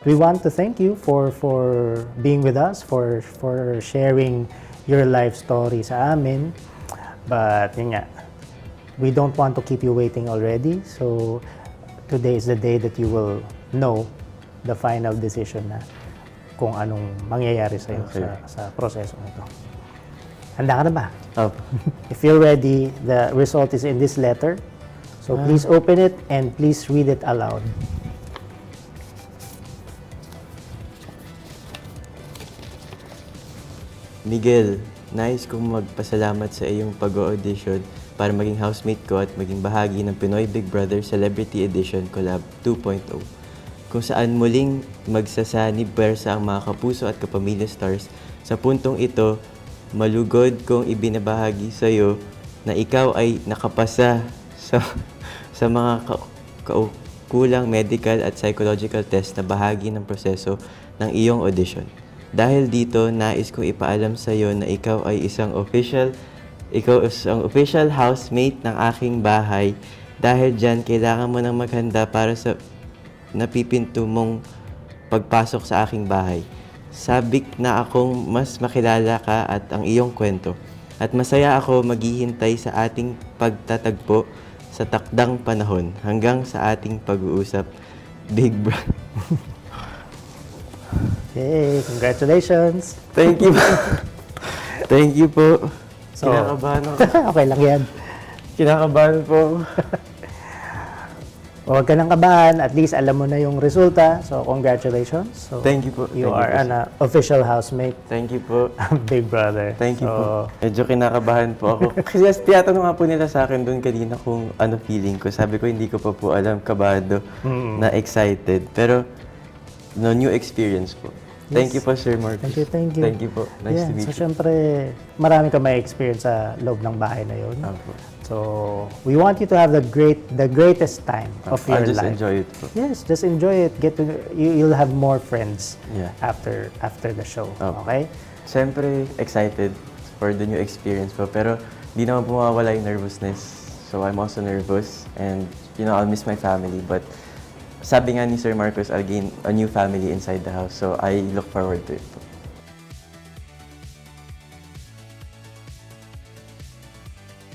we want to thank you for being with us, for sharing your life story sa amin. But yun nga, we don't want to keep you waiting already. So today is the day that you will know the final decision na kung anong mangyayari sa'yo sa proseso nito. Handa ka na ba? If you're ready, the result is in this letter. So please open it and please read it aloud. Miguel, nais kong magpasalamat sa iyong pag-audition para maging housemate ko at maging bahagi ng Pinoy Big Brother Celebrity Edition Collab 2.0, kung saan muling magsasanib pwersa ang mga kapuso at kapamilya stars. Sa puntong ito, malugod kong ibinabahagi sa iyo na ikaw ay nakapasa sa mga kulang medical at psychological test na bahagi ng proseso ng iyong audition. Dahil dito, nais kong ipaalam sa iyo na ikaw ay isang official housemate ng aking bahay. Dahil dyan, kailangan mo nang maghanda para sa napipinto mong pagpasok sa aking bahay. Sabik na akong mas makilala ka at ang iyong kwento. At masaya ako maghihintay sa ating pagtatagpo sa takdang panahon hanggang sa ating pag-uusap, Big Brother. Hey, congratulations! Thank you po. Thank you po. So, Kinakabahan ako. Okay lang yan. Kinakabahan po. Huwag ka nang kabahan, at least alam mo na yung resulta. So, congratulations. So, Thank you po. You Thank are you po, an official housemate Thank you po. of Big Brother. Thank you So, po. Medyo kinakabahan po ako. Kasi tinatanong nga po nila sa akin doon kanina kung ano feeling ko. Sabi ko hindi ko pa po alam, kabado, na excited. Pero, no, new experience po. Thank you po, Sir Marcus. Thank you, thank you. Thank you po. Nice to meet So, you. syempre, marami ka may experience sa loob ng bahay na yun. Opo. So, we want you to have the greatest time of your I'll just life. enjoy it po. Yes, just enjoy it. You'll have more friends Yeah. after the show. Opo. Okay? Siyempre, excited for the new experience po. Pero, di naman po mawawala yung nervousness. So, I'm also nervous. And, I'll miss my family. But, sabi nga ni Sir Marcos, I'll gain a new family inside the house. So, I look forward to it po.